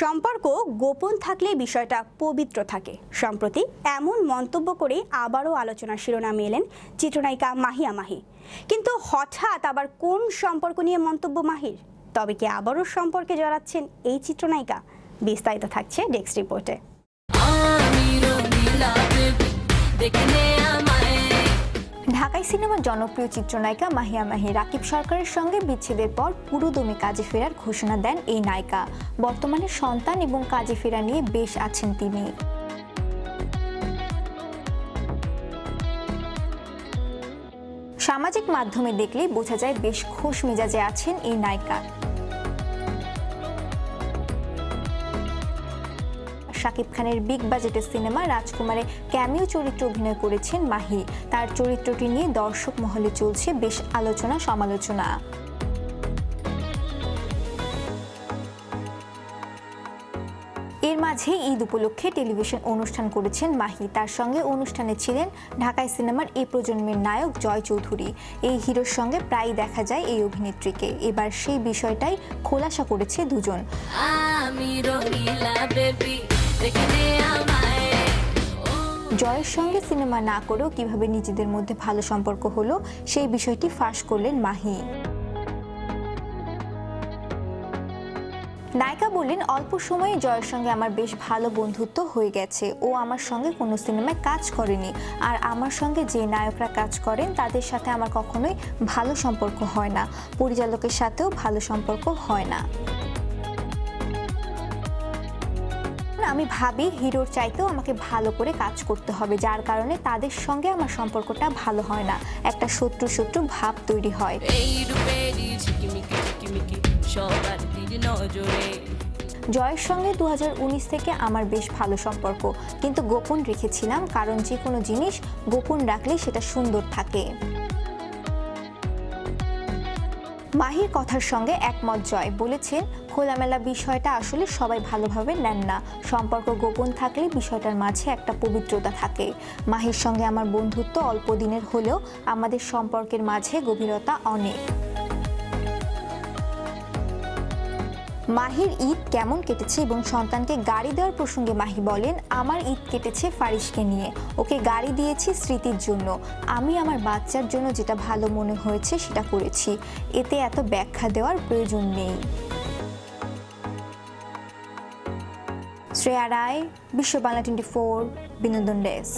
সম্পর্ক গোপন থাকলে বিষয়টা পবিত্র থাকে। সম্প্রতি এমন মন্তব্য করে আবারও আলোচনার শিরোনামে এলেন চিত্রনায়িকা মাহিয়া মাহি। কিন্তু হঠাৎ আবার কোন সম্পর্ক নিয়ে মন্তব্য মাহির? তবে কি আবারও সম্পর্কে জড়াচ্ছেন এই চিত্রনায়িকা? বিস্তারিত থাকছে ডেস্ক রিপোর্টে। ঢাকাই সিনেমার জনপ্রিয় চিত্রনায়িকা মাহিয়া মাহি রাকিব সরকারের সঙ্গে বিচ্ছেদের পর পুরোদমে কাজে ফেরার ঘোষণা দেন এই নায়িকা। বর্তমানে সন্তান এবং কাজে ফেরা নিয়ে বেশ আছেন তিনি। সামাজিক মাধ্যমে দেখলেই বোঝা যায় বেশ খোশ মেজাজে আছেন এই নায়িকা। শাকিব খানের বিগ বাজেটের সিনেমা রাজকুমারে ক্যামিও চরিত্রে অভিনয় করেছেন মাহি। তার চরিত্রটি নিয়ে দর্শক মহলে চলছে বেশ আলোচনা সমালোচনা। এর মাঝে ঈদ উপলক্ষে টেলিভিশন অনুষ্ঠান করেছেন মাহি। তার সঙ্গে অনুষ্ঠানে ছিলেন ঢাকাই সিনেমার এই প্রজন্মের নায়ক জয় চৌধুরী। এই হিরোর সঙ্গে প্রায় দেখা যায় এই অভিনেত্রীকে। এবার সেই বিষয়টাই খোলাসা করেছে দুজন। জয়ের সঙ্গে সিনেমা না করেও কিভাবে নিজেদের মধ্যে ভালো সম্পর্ক হলো সেই বিষয়টি ফাঁস করলেন মাহি। নায়িকা বললেন, অল্প সময়ে জয়ের সঙ্গে আমার বেশ ভালো বন্ধুত্ব হয়ে গেছে। ও আমার সঙ্গে কোনো সিনেমায় কাজ করেনি, আর আমার সঙ্গে যে নায়করা কাজ করেন তাদের সাথে আমার কখনোই ভালো সম্পর্ক হয় না। পরিচালকের সাথেও ভালো সম্পর্ক হয় না। আমি ভাবি হিরোর চাইতেও আমাকে ভালো করে কাজ করতে হবে, যার কারণে তাদের সঙ্গে আমার সম্পর্কটা ভালো হয় না। একটা শত্রু শত্রু ভাব তৈরি হয়। জয়ের সঙ্গে 2019 থেকে আমার বেশ ভালো সম্পর্ক, কিন্তু গোপন রেখেছিলাম, কারণ যে কোনো জিনিস গোপন রাখলে সেটা সুন্দর থাকে। মাহির কথার সঙ্গে একমত জয়। বলেছেন, খোলামেলা বিষয়টা আসলে সবাই ভালোভাবে নেন না। সম্পর্ক গোপন থাকলে বিষয়টার মাঝে একটা পবিত্রতা থাকে। মাহির সঙ্গে আমার বন্ধুত্ব অল্প দিনের হলেও আমাদের সম্পর্কের মাঝে গভীরতা অনেক। মাহির ঈদ কেমন কেটেছে এবং সন্তানকে গাড়ি দেওয়ার প্রসঙ্গে মাহি বলেন, আমার ঈদ কেটেছে ফারিসকে নিয়ে। ওকে গাড়ি দিয়েছি স্মৃতির জন্য। আমি আমার বাচ্চার জন্য যেটা ভালো মনে হয়েছে সেটা করেছি। এতে এত ব্যাখ্যা দেওয়ার প্রয়োজন নেই। শ্রেয়া রায়, বিশ্ব বাংলা 24, বিনোদন ডেস্ক।